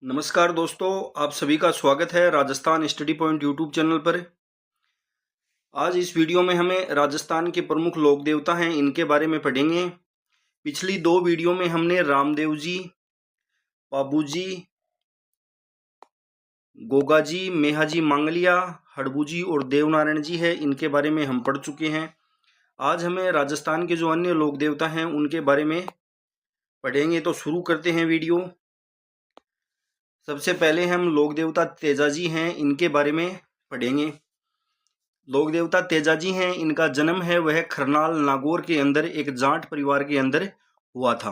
नमस्कार दोस्तों, आप सभी का स्वागत है Rajasthan study point YouTube channel पर। आज इस वीडियो में हमें राजस्थान के प्रमुख लोक देवता हैं इनके बारे में पढ़ेंगे। पिछली दो वीडियो में हमने रामदेव जी, पाबू जी, गोगा जी, मेहा जी मांगलिया, हड़बू जी और देवनारायण जी है इनके बारे में हम पढ़ चुके हैं। आज हमें राजस्थान के जो अन्य लोक देवता हैं उनके बारे में पढ़ेंगे, तो शुरू करते हैं वीडियो। सबसे पहले हम लोक देवता तेजाजी हैं इनके बारे में पढ़ेंगे। लोक देवता तेजाजी हैं, इनका जन्म है वह खरनाल नागौर के अंदर एक जाट परिवार के अंदर हुआ था।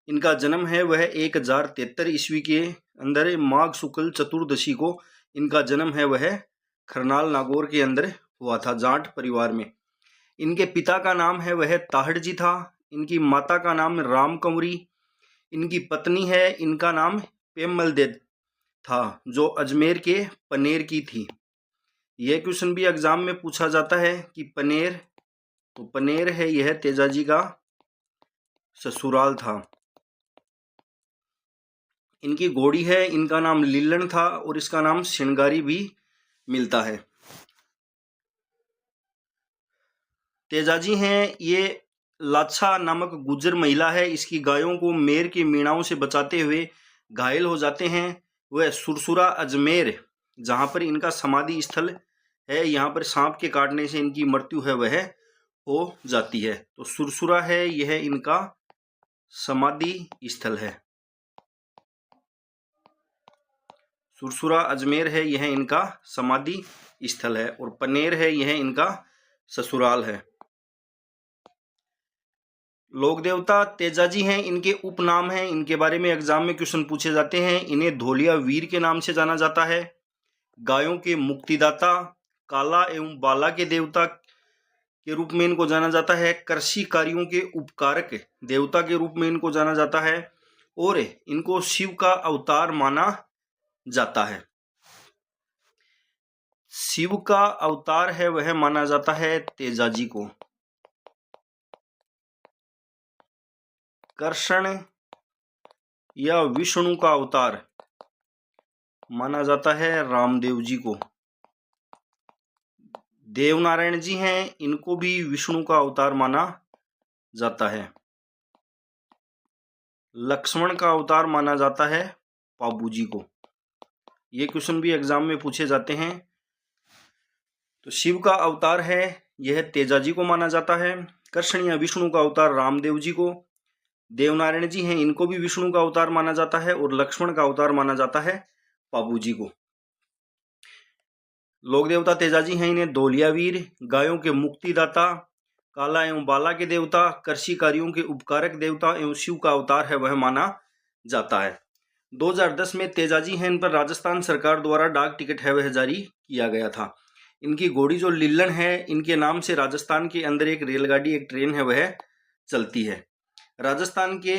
इनका जन्म है वह 1073 ईस्वी के अंदर माघ शुक्ल चतुर्दशी को इनका जन्म है वह खरनाल नागौर के अंदर हुआ था, जाट परिवार में। इनके पिता का नाम है वह ताहड़ जी था। इनकी माता का नाम राम कंवरी। इनकी पत्नी है, इनका नाम पेमल दे था, जो अजमेर के पनेर की थी। यह क्वेश्चन भी एग्जाम में पूछा जाता है कि पनेर, तो पनेर है यह तेजाजी का ससुराल था। इनकी घोड़ी है, इनका नाम लीलन था और इसका नाम श्रृंगारी भी मिलता है। तेजाजी हैं ये लाछा नामक गुज्जर महिला है। इसकी गायों को मेर के मीणाओं से बचाते हुए घायल हो जाते हैं। वह सुरसुरा अजमेर, जहां पर इनका समाधि स्थल है, यहाँ पर सांप के काटने से इनकी मृत्यु है वह हो जाती है। तो सुरसुरा है यह इनका समाधि स्थल है। सुरसुरा अजमेर है यह इनका समाधि स्थल है और पनेर है यह इनका ससुराल है। लोक देवता तेजाजी हैं, इनके उपनाम हैं, इनके बारे में एग्जाम में क्वेश्चन पूछे जाते हैं। इन्हें धोलिया वीर के नाम से जाना जाता है, गायों के मुक्तिदाता, काला एवं बाला के देवता के रूप में इनको जाना जाता है, कृषि कार्यों के उपकारक देवता के रूप में इनको जाना जाता है और इनको शिव का अवतार माना जाता है। शिव का अवतार है वह माना जाता है तेजाजी को। कृष्ण या विष्णु का अवतार माना जाता है रामदेव जी को। देवनारायण जी हैं, इनको भी विष्णु का अवतार माना जाता है। लक्ष्मण का अवतार माना जाता है पाबू जी को। ये क्वेश्चन भी एग्जाम में पूछे जाते हैं। तो शिव का अवतार है यह तेजाजी को माना जाता है। कृष्ण या विष्णु का अवतार रामदेव जी को। देवनारायण जी हैं, इनको भी विष्णु का अवतार माना जाता है और लक्ष्मण का अवतार माना जाता है पाबू जी को। लोक देवता तेजाजी हैं, इन्हें धोलियावीर, गायों के मुक्तिदाता, काला एवं बाला के देवता, कृषि कार्यों के उपकारक देवता एवं शिव का अवतार है वह माना जाता है। 2010 में तेजाजी हैं, इन पर राजस्थान सरकार द्वारा डाक टिकट है वह जारी किया गया था। इनकी घोड़ी जो लीलन है, इनके नाम से राजस्थान के अंदर एक रेलगाड़ी, एक ट्रेन है वह चलती है। राजस्थान के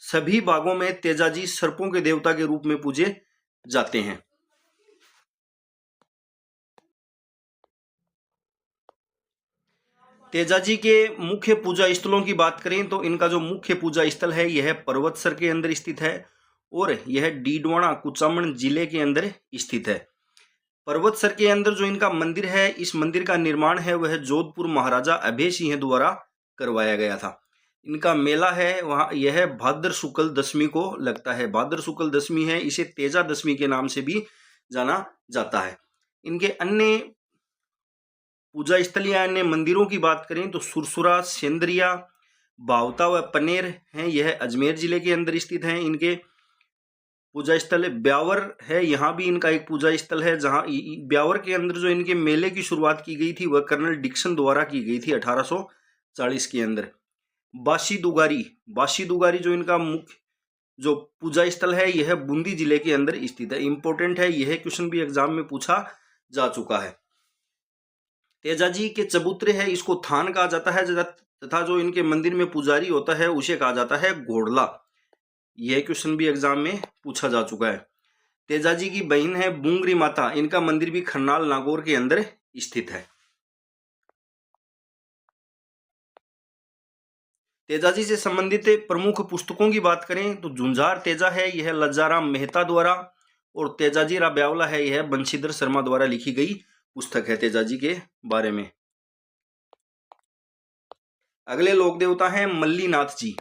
सभी भागों में तेजाजी सर्पों के देवता के रूप में पूजे जाते हैं। तेजाजी के मुख्य पूजा स्थलों की बात करें तो इनका जो मुख्य पूजा स्थल है यह पर्वतसर के अंदर स्थित है और यह डीडवाना कुचामन जिले के अंदर स्थित है। पर्वतसर के अंदर जो इनका मंदिर है, इस मंदिर का निर्माण है वह जोधपुर महाराजा अभय सिंह द्वारा करवाया गया था। इनका मेला है वहाँ, यह भाद्र शुक्ल दशमी को लगता है। भाद्र शुक्ल दशमी है, इसे तेजा दशमी के नाम से भी जाना जाता है। इनके अन्य पूजा स्थल या अन्य मंदिरों की बात करें तो सुरसुरा, सेंद्रिया, बावता व पनेर हैं, यह अजमेर जिले के अंदर स्थित हैं। इनके पूजा स्थल ब्यावर है, यहाँ भी इनका एक पूजा स्थल है, जहाँ ब्यावर के अंदर जो इनके मेले की शुरुआत की गई थी वह कर्नल डिक्सन द्वारा की गई थी 1840 के अंदर। बाशी दुगारी जो इनका मुख्य जो पूजा स्थल है यह बूंदी जिले के अंदर स्थित है। इंपॉर्टेंट है, यह क्वेश्चन भी एग्जाम में पूछा जा चुका है। तेजाजी के चबूतरे है, इसको थान कहा जाता है, तथा जो इनके मंदिर में पुजारी होता है उसे कहा जाता है घोड़ला। यह क्वेश्चन भी एग्जाम में पूछा जा चुका है। तेजाजी की बहन है बुंगरी माता, इनका मंदिर भी खरनाल नागौर के अंदर स्थित है। तेजाजी से संबंधित प्रमुख पुस्तकों की बात करें तो झुंझार तेजा है, यह लज्जाराम मेहता द्वारा, और तेजाजी रा ब्यावला है, यह बंशीधर शर्मा द्वारा लिखी गई पुस्तक है तेजाजी के बारे में। अगले लोक देवता हैं मल्लीनाथ जी।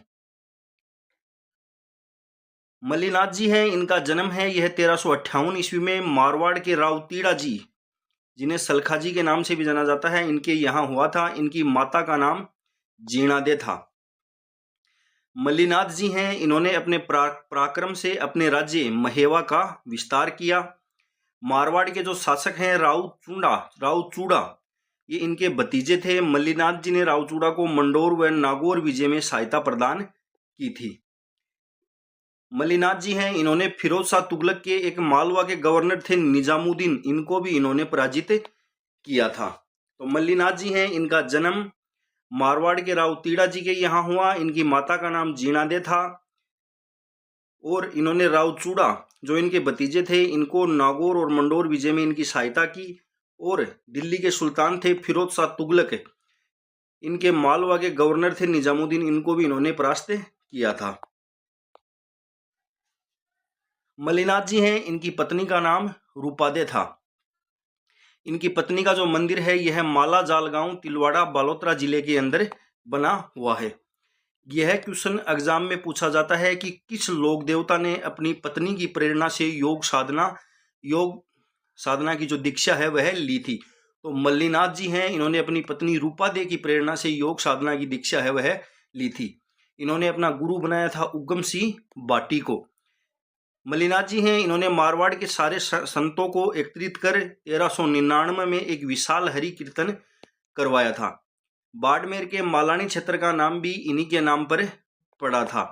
मल्लीनाथ जी हैं, इनका जन्म है यह 1358 ईस्वी में मारवाड़ के राव तीड़ा जी, जिन्हें सलखा जी के नाम से भी जाना जाता है, इनके यहाँ हुआ था। इनकी माता का नाम जीणादे था। मल्लीनाथ जी हैं, इन्होंने अपने पराक्रम से अपने राज्य महेवा का विस्तार किया। मारवाड़ के जो शासक हैं राव चूड़ा, ये इनके भतीजे थे। मल्लीनाथ जी ने राव चूड़ा को मंडोर व नागौर विजय में सहायता प्रदान की थी। मल्लीनाथ जी हैं, इन्होंने फिरोज शाह तुगलक के एक मालवा के गवर्नर थे निजामुद्दीन, इनको भी इन्होंने पराजित किया था। तो मल्लीनाथ जी हैं, इनका जन्म मारवाड़ के राव तीड़ा जी के यहाँ हुआ। इनकी माता का नाम जीणादे था और इन्होंने राव चूड़ा, जो इनके भतीजे थे, इनको नागौर और मंडोर विजय में इनकी सहायता की। और दिल्ली के सुल्तान थे फिरोज शाह तुगलक, इनके मालवा के गवर्नर थे निजामुद्दीन, इनको भी इन्होंने परास्त किया था। मल्लीनाथ जी हैं, इनकी पत्नी का नाम रूपादे था। इनकी पत्नी का जो मंदिर है यह माला जाल गांव तिलवाड़ा बालोतरा जिले के अंदर बना हुआ है। यह क्वेश्चन एग्जाम में पूछा जाता है कि किस लोक देवता ने अपनी पत्नी की प्रेरणा से योग साधना की जो दीक्षा है वह ली थी। तो मल्लीनाथ जी हैं, इन्होंने अपनी पत्नी रूपादे की प्रेरणा से योग साधना की दीक्षा है वह ली थी। इन्होंने अपना गुरु बनाया था उगम सिंह बाटी को। मल्लीनाथ जी हैं, इन्होंने मारवाड़ के सारे संतों को एकत्रित कर 1399 में एक विशाल हरि कीर्तन करवाया था। बाड़मेर के मालानी क्षेत्र का नाम भी इन्हीं के नाम पर पड़ा था।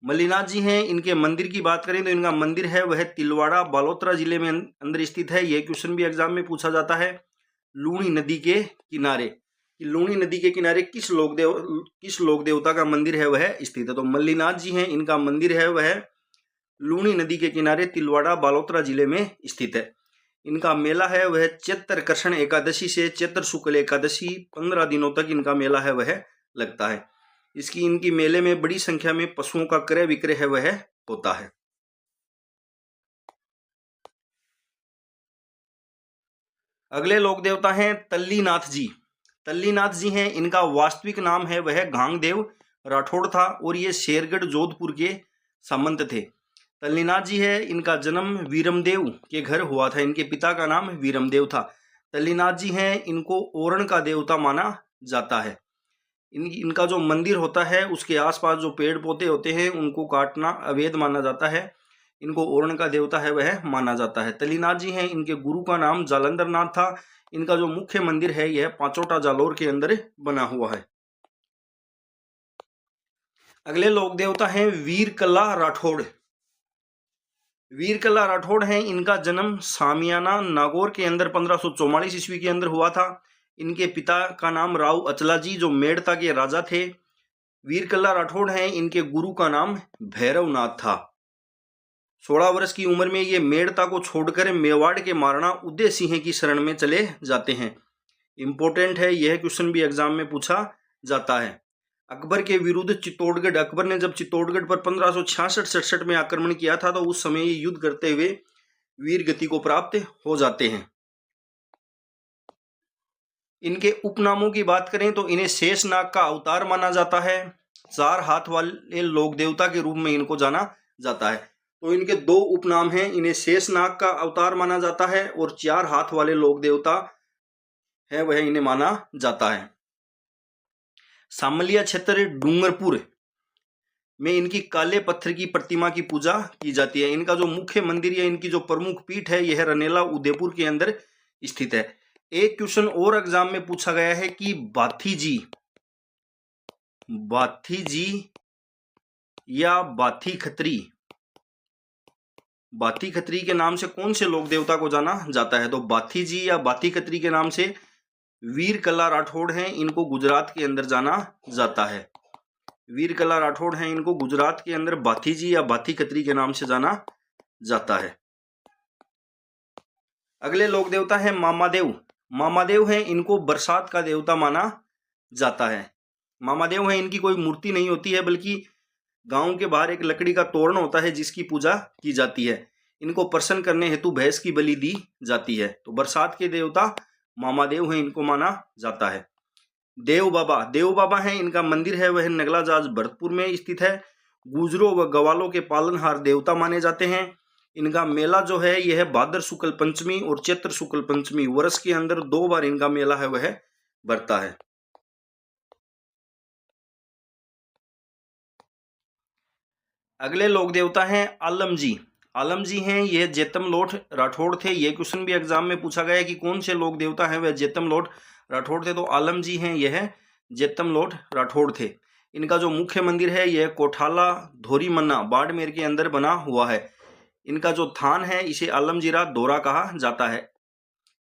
मल्लीनाथ जी हैं, इनके मंदिर की बात करें तो इनका मंदिर है वह तिलवाड़ा बालोतरा जिले में अंदर स्थित है। यह क्वेश्चन भी एग्जाम में पूछा जाता है। लूणी नदी के किनारे, लूणी नदी के किनारे किस लोक देवता का मंदिर है वह स्थित है। तो मल्लीनाथ जी हैं, इनका मंदिर है वह लूणी नदी के किनारे तिलवाड़ा बालोतरा जिले में स्थित है। इनका मेला है वह चैत्र कृष्ण एकादशी से चैत्र शुक्ल एकादशी 15 दिनों तक इनका मेला है वह लगता है। इनकी मेले में बड़ी संख्या में पशुओं का क्रय विक्रय है वह होता है। अगले लोक देवता हैं तल्लीनाथ जी। तल्लीनाथ जी हैं, इनका वास्तविक नाम है वह गांगदेव राठौड़ था और ये शेरगढ़ जोधपुर के सामंत थे। तल्लीनाथ जी है, इनका जन्म वीरमदेव के घर हुआ था। इनके पिता का नाम वीरमदेव था। तल्लीनाथ जी हैं, इनको ओरण का देवता माना जाता है। इनका जो मंदिर होता है उसके आसपास जो पेड़ पौधे होते हैं उनको काटना अवैध माना जाता है। इनको ओरण का देवता है वह माना जाता है। तल्लीनाथ जी हैं, इनके गुरु का नाम जालंधर नाथ था। इनका जो मुख्य मंदिर है यह पांचोटा जालोर के अंदर बना हुआ है। अगले लोक देवता हैं वीरकला राठौड़। वीरकला राठौड़ हैं, इनका जन्म सामियाना नागौर के अंदर 1544 ईस्वी के अंदर हुआ था। इनके पिता का नाम राव अचला जी, जो मेड़ता के राजा थे। वीरकला राठौड़ हैं, इनके गुरु का नाम भैरवनाथ था। 16 वर्ष की उम्र में ये मेड़ता को छोड़कर मेवाड़ के महाराणा उदय सिंह की शरण में चले जाते हैं। इंपॉर्टेंट है, यह क्वेश्चन भी एग्जाम में पूछा जाता है। अकबर के विरुद्ध चित्तौड़गढ़, अकबर ने जब चित्तौड़गढ़ पर 1566-67 में आक्रमण किया था तो उस समय ये युद्ध करते हुए वीर गति को प्राप्त हो जाते हैं। इनके उपनामों की बात करें तो इन्हें शेषनाग का अवतार माना जाता है। 4 हाथ वाले लोक देवता के रूप में इनको जाना जाता है। तो इनके 2 उपनाम हैं, इन्हें शेषनाग का अवतार माना जाता है और 4 हाथ वाले लोक देवता है वह इन्हें माना जाता है। सामलिया क्षेत्र डूंगरपुर में इनकी काले पत्थर की प्रतिमा की पूजा की जाती है। इनका जो मुख्य मंदिर या इनकी जो प्रमुख पीठ है यह रनेला उदयपुर के अंदर स्थित है। एक क्वेश्चन और एग्जाम में पूछा गया है कि बाथी जी या बाथी खत्री के नाम से कौन से लोक देवता को जाना जाता है। तो बाथी जी या बाथी खत्री के नाम से वीरकला राठौड़ हैं, इनको गुजरात के अंदर जाना जाता है। वीरकला राठौड़ हैं, इनको गुजरात के अंदर बाथी जी या बाथी खत्री के नाम से जाना जाता है। अगले लोक देवता है मामादेव। मामादेव हैं, इनको बरसात का देवता माना जाता है। मामादेव है, इनकी कोई मूर्ति नहीं होती है, बल्कि गांव के बाहर एक लकड़ी का तोरण होता है जिसकी पूजा की जाती है। इनको प्रसन्न करने हेतु भैंस की बलि दी जाती है। तो बरसात के देवता मामादेव हैं, इनको माना जाता है। देव बाबा हैं, इनका मंदिर है वह नगला जाज भरतपुर में स्थित है। गुजरों व गवालों के पालनहार देवता माने जाते हैं। इनका मेला जो है यह भाद्र शुक्ल पंचमी और चैत्र शुक्ल पंचमी वर्ष के अंदर 2 बार इनका मेला है वह बढ़ता है। अगले लोक देवता हैं आलम जी। आलम जी हैं, यह जेतम लोठ राठौड़ थे। यह क्वेश्चन भी एग्जाम में पूछा गया कि कौन से लोक देवता हैं वह जेतम लोठ राठौड़ थे। तो आलम जी हैं, यह जेतम लोठ राठौड़ थे। इनका जो मुख्य मंदिर है यह कोठाला धोरीमन्ना बाड़मेर के अंदर बना हुआ है। इनका जो थान है इसे आलमजीरा दौरा कहा जाता है।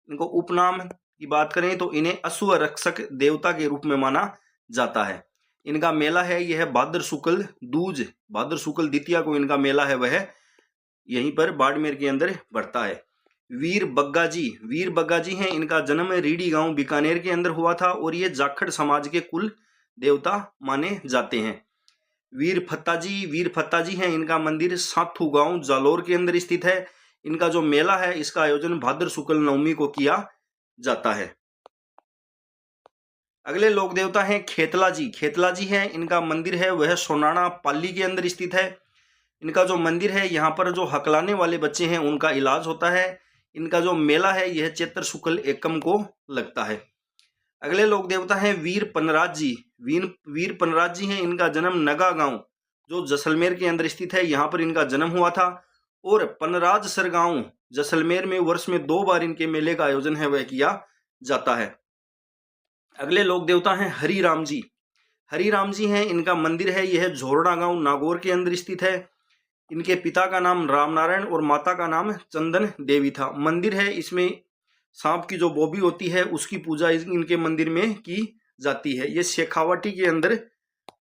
इनको उपनाम की बात करें तो इन्हें अश्व रक्षक देवता के रूप में माना जाता है। इनका मेला है यह भाद्र शुक्ल दूज, भाद्र शुक्ल द्वितीया को इनका मेला है वह यहीं पर बाड़मेर के अंदर बढ़ता है। वीर बग्गा जी हैं, इनका जन्म रीडी गांव बीकानेर के अंदर हुआ था और ये जाखड़ समाज के कुल देवता माने जाते हैं। वीर फत्ता जी हैं, इनका मंदिर साथू गांव जालोर के अंदर स्थित है। इनका जो मेला है इसका आयोजन भाद्र शुक्ल नवमी को किया जाता है। अगले लोक देवता हैं खेतला जी हैं, इनका मंदिर है वह सोनाणा पाली के अंदर स्थित है। इनका जो मंदिर है यहाँ पर जो हकलाने वाले बच्चे हैं उनका इलाज होता है। इनका जो मेला है यह चैत्र शुक्ल एकम को लगता है। अगले लोक देवता हैं वीर पनराज जी हैं, इनका जन्म नगा गांव जो जैसलमेर के अंदर स्थित है यहाँ पर इनका जन्म हुआ था। और पनराज सर गांव जैसलमेर में वर्ष में 2 बार इनके मेले का आयोजन है वह किया जाता है। अगले लोक देवता हैं हरिराम जी हैं, इनका मंदिर है यह झोरडा गांव नागौर के अंदर स्थित है। इनके पिता का नाम रामनारायण और माता का नाम चंदन देवी था। मंदिर है, इसमें सांप की जो बोबी होती है उसकी पूजा इनके मंदिर में की जाती है। ये शेखावाटी के अंदर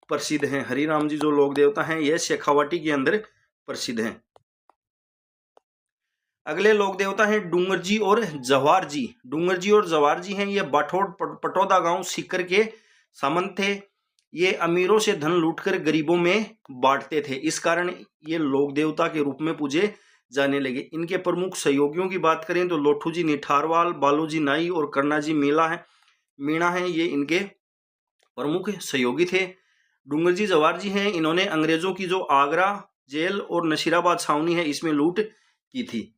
प्रसिद्ध हैं। हरिराम जी जो लोक देवता हैं यह शेखावाटी के अंदर प्रसिद्ध हैं। अगले लोक देवता हैं डूंगर जी और जवाहर जी हैं, ये बाठोड़ पटौदा गांव सीकर के सामंत थे। ये अमीरों से धन लूटकर गरीबों में बांटते थे, इस कारण ये लोक देवता के रूप में पूजे जाने लगे। इनके प्रमुख सहयोगियों की बात करें तो लोठू जी निठारवाल, बालूजी नाई और करनाजी मीणा है, ये इनके प्रमुख सहयोगी थे। डूंगर जी जवाहर जी हैं, इन्होंने अंग्रेजों की जो आगरा जेल और नशीराबाद छावनी है इसमें लूट की थी।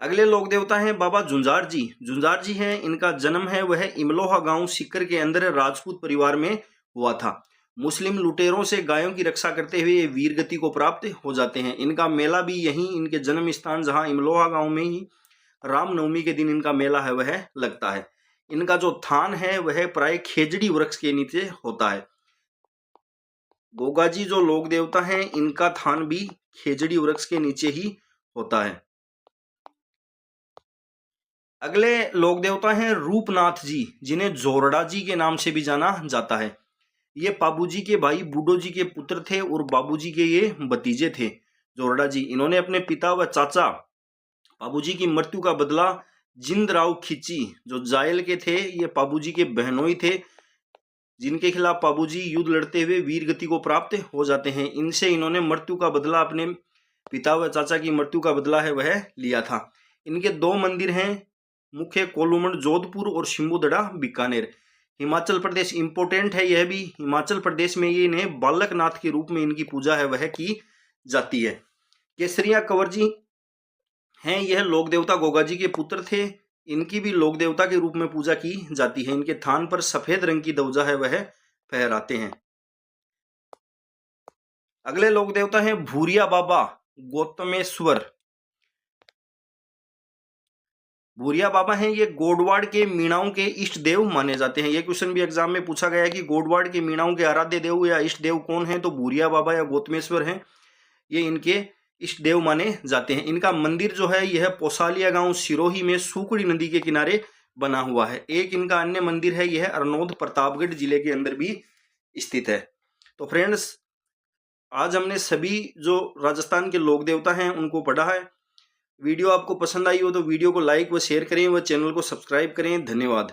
अगले लोक देवता हैं बाबा झुंझार जी हैं, इनका जन्म है वह इमलोहा गांव सीकर के अंदर राजपूत परिवार में हुआ था। मुस्लिम लुटेरों से गायों की रक्षा करते हुए ये वीर गति को प्राप्त हो जाते हैं। इनका मेला भी यहीं इनके जन्म स्थान जहां इमलोहा गांव में ही रामनवमी के दिन इनका मेला है वह लगता है। इनका जो थान है वह प्राय खेजड़ी वृक्ष के नीचे होता है। गोगाजी जो लोक देवता हैं इनका थान भी खेजड़ी वृक्ष के नीचे ही होता है। अगले लोक देवता हैं रूपनाथ जी, जिन्हें जोरडा जी के नाम से भी जाना जाता है। ये पाबूजी के भाई बूडो जी के पुत्र थे और बाबूजी के ये भतीजे थे। जोरडा जी इन्होंने अपने पिता व चाचा पाबूजी की मृत्यु का बदला जिंदराव खिची जो जायल के थे, ये पाबूजी के बहनोई थे, जिनके खिलाफ पाबूजी युद्ध लड़ते हुए वीर गति को प्राप्त हो जाते हैं। इनसे इन्होंने मृत्यु का बदला, अपने पिता व चाचा की मृत्यु का बदला है वह लिया था। इनके 2 मंदिर हैं, मुख्य कोलूमंड जोधपुर और शिम्बूदड़ा बीकानेर। हिमाचल प्रदेश इंपोर्टेंट है, यह भी हिमाचल प्रदेश में ये इन्हें बालकनाथ के रूप में इनकी पूजा है वह की जाती है। केसरिया कंवर जी हैं, यह लोक देवता गोगा जी के पुत्र थे। इनकी भी लोक देवता के रूप में पूजा की जाती है। इनके थान पर सफेद रंग की ध्वजा है वह फहराते हैं। अगले लोक देवता हैं भूरिया बाबा गौतमेश्वर। भूरिया बाबा हैं, ये गोडवाड़ के मीणाओं के इष्ट देव माने जाते हैं। ये क्वेश्चन भी एग्जाम में पूछा गया है कि गोडवाड़ के मीणाओं के आराध्य देव या इष्ट देव कौन है, तो भूरिया बाबा या गौतमेश्वर हैं, ये इनके इष्ट देव माने जाते हैं। इनका मंदिर जो है यह पोसालिया गांव सिरोही में सूकड़ी नदी के किनारे बना हुआ है। एक इनका अन्य मंदिर है, यह अरनोद प्रतापगढ़ जिले के अंदर भी स्थित है। तो फ्रेंड्स, आज हमने सभी जो राजस्थान के लोक देवता हैं उनको पढ़ा है। वीडियो आपको पसंद आई हो तो वीडियो को लाइक व शेयर करें व चैनल को सब्सक्राइब करें। धन्यवाद।